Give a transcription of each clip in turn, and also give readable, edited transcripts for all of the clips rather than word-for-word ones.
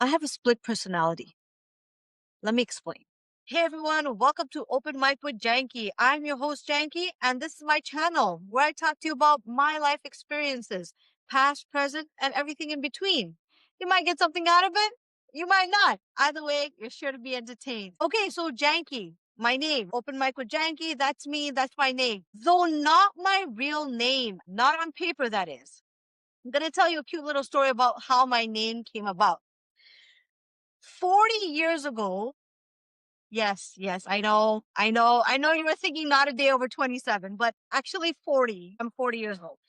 I have a split personality. Let me explain. Hey everyone, welcome to Open Mic with Janki. I'm your host Janki, and this is my channel where I talk to you about my life experiences, past, present, and everything in between. You might get something out of it, you might not. Either way, you're sure to be entertained. Okay, so Janki, my name, Open Mic with Janki, that's me, that's my name. Though not my real name, not on paper, that is. I'm gonna tell you a cute little story about how my name came about. 40 years ago, yes, I know you were thinking not a day over 27, but actually 40. I'm 40 years old.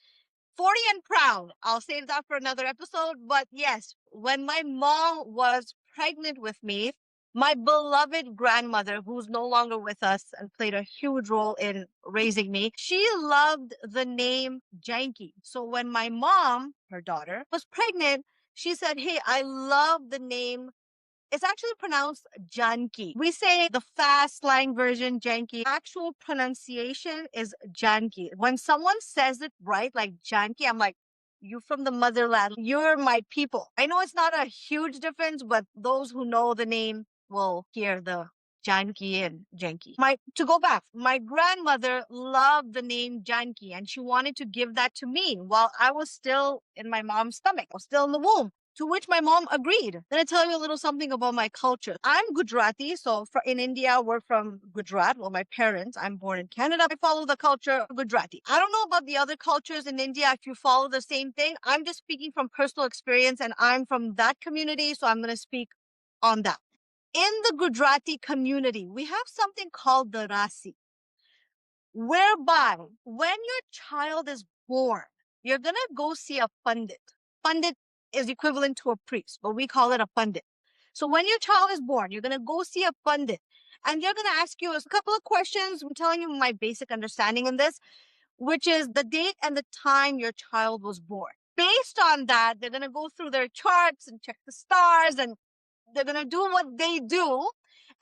40 and proud. I'll save that for another episode. But yes, when my mom was pregnant with me, my beloved grandmother, who's no longer with us and played a huge role in raising me, she loved the name Janki. So when my mom, her daughter, was pregnant, she said, "Hey, I love the name." It's actually pronounced Janki. We say the fast slang version Janki. Actual pronunciation is Janki. When someone says it right, like Janki, I'm like, you from the motherland. You're my people. I know it's not a huge difference, but those who know the name will hear the Janki and Janki. To go back, my grandmother loved the name Janki and she wanted to give that to me while I was still in my mom's stomach. I was still in the womb. To which my mom agreed. Then I tell you a little something about my culture. I'm Gujurati, so in India, we're from Gujarat. Well, my parents, I'm born in Canada. I follow the culture of Gujarati. I don't know about the other cultures in India if you follow the same thing. I'm just speaking from personal experience and I'm from that community, so I'm going to speak on that. In the Gujarati community, we have something called the rasi, whereby when your child is born, you're going to go see a pandit. Pandit is equivalent to a priest, but we call it a pandit. So when your child is born, you're going to go see a pandit and they're going to ask you a couple of questions. I'm telling you my basic understanding in this, which is the date and the time your child was born. Based on that, they're going to go through their charts and check the stars and they're going to do what they do.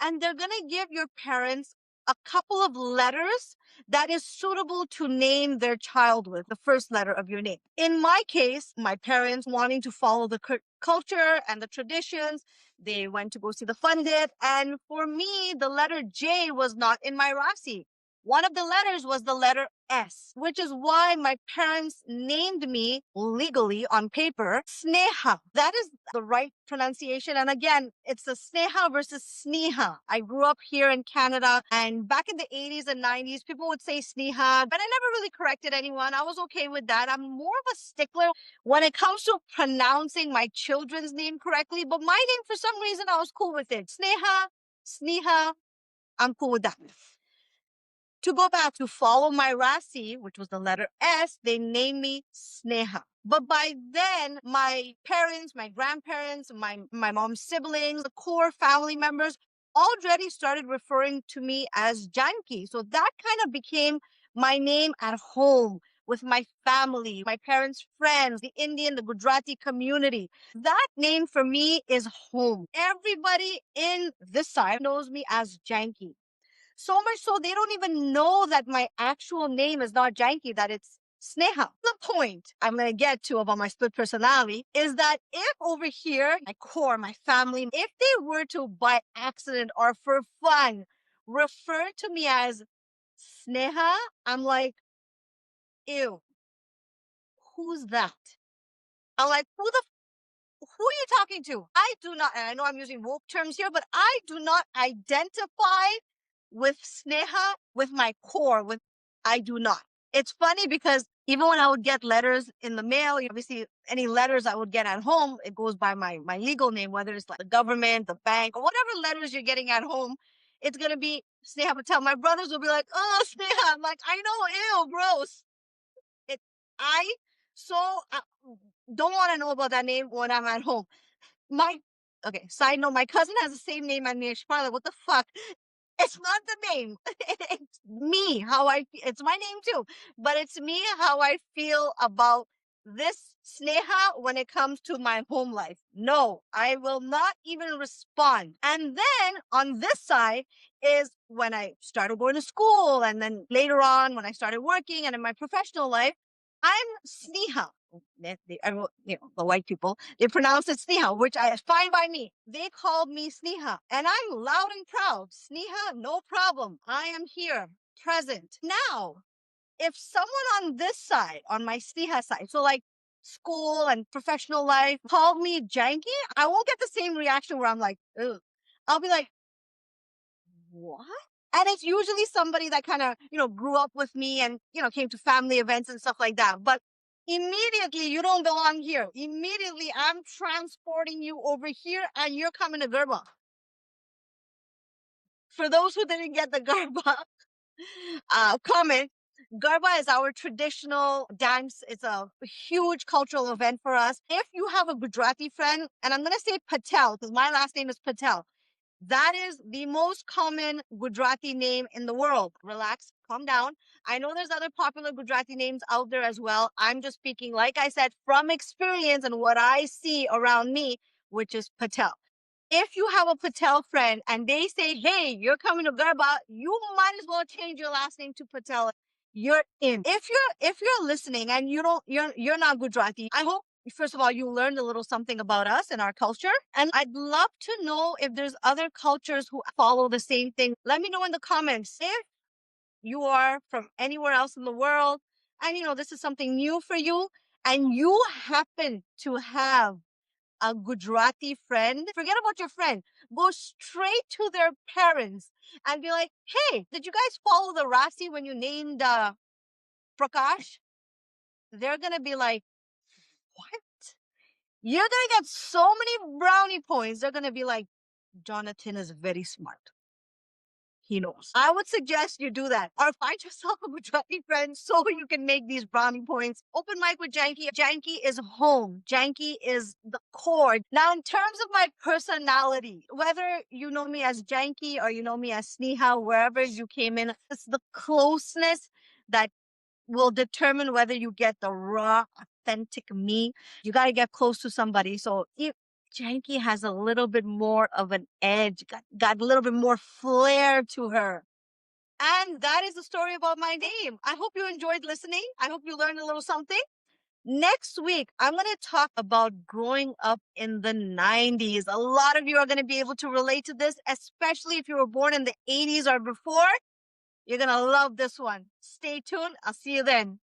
And they're going to give your parents a couple of letters that is suitable to name their child with, the first letter of your name. In my case, my parents wanting to follow the culture and the traditions, they went to go see the pandit. And for me, the letter J was not in my Rasi. One of the letters was the letter S, which is why my parents named me legally on paper Sneha. That is the right pronunciation. And again, it's a Sneha versus Sneha. I grew up here in Canada, and back in the 80s and 90s, people would say Sneha, but I never really corrected anyone. I was okay with that. I'm more of a stickler when it comes to pronouncing my children's name correctly, but my name, for some reason, I was cool with it. Sneha, I'm cool with that. To go back to follow my Rasi, which was the letter S, they named me Sneha. But by then, my parents, my grandparents, my mom's siblings, the core family members already started referring to me as Janki. So that kind of became my name at home with my family, my parents' friends, the Indian, the Gujarati community. That name for me is home. Everybody in this side knows me as Janki. So much so they don't even know that my actual name is not Janki, that it's Sneha. The point I'm going to get to about my split personality is that if over here, my core, my family, if they were to by accident or for fun refer to me as Sneha, I'm like, ew, who's that? I'm like, who are you talking to? I do not, and I know I'm using woke terms here, but I do not identify with Sneha, with my core, I do not. It's funny because even when I would get letters in the mail, obviously any letters I would get at home, it goes by my legal name, whether it's like the government, the bank, or whatever letters you're getting at home, it's going to be Sneha Patel. My brothers will be like, oh, Sneha. I'm like, I know, ew, gross. It, I so don't want to know about that name when I'm at home. Okay, side note, my cousin has the same name as me. She's probably like, what the fuck? It's not the name. It's me, it's my name too, but it's me, how I feel about this Sneha when it comes to my home life. No, I will not even respond. And then on this side is when I started going to school. And then later on, when I started working and in my professional life, I'm Sneha. the white people, they pronounce it Sneha, which is fine by me. They called me Sneha, and I'm loud and proud. Sneha, no problem. I am here, present. Now, if someone on this side, on my Sneha side, so like school and professional life, called me Janki, I won't get the same reaction where I'm like, ugh. I'll be like, what? And it's usually somebody that kind of, grew up with me and, came to family events and stuff like that. But immediately, you don't belong here. Immediately, I'm transporting you over here and you're coming to Garba. For those who didn't get the Garba comment, Garba is our traditional dance. It's a huge cultural event for us. If you have a Gujarati friend, and I'm going to say Patel because my last name is Patel, that is the most common Gujarati name in the world. Relax, calm down. I know there's other popular Gujarati names out there as well. I'm just speaking, like I said, from experience and what I see around me, which is Patel. If you have a Patel friend and they say, hey, you're coming to Garba, you might as well change your last name to Patel. You're in. If you're listening and you're not Gujarati, I hope first of all you learned a little something about us and our culture. And I'd love to know if there's other cultures who follow the same thing. Let me know in the comments if you are from anywhere else in the world and this is something new for you and you happen to have a Gujarati friend, forget about your friend. Go straight to their parents and be like, hey, did you guys follow the Rasi when you named Prakash? They're going to be like, what? You're going to get so many brownie points. They're going to be like, Jonathan is very smart. He knows. I would suggest you do that or find yourself a Gujarati friend so you can make these brownie points. Open mic with Janki. Janki is home. Janki is the core. Now, in terms of my personality, whether you know me as Janki or you know me as Sneha, wherever you came in, it's the closeness that will determine whether you get the raw, authentic me. You got to get close to somebody. So if Janky has a little bit more of an edge, got a little bit more flair to her. And that is the story about my name. I hope you enjoyed listening. I hope you learned a little something. Next week, I'm going to talk about growing up in the 90s. A lot of you are going to be able to relate to this, especially if you were born in the 80s or before. You're going to love this one. Stay tuned. I'll see you then.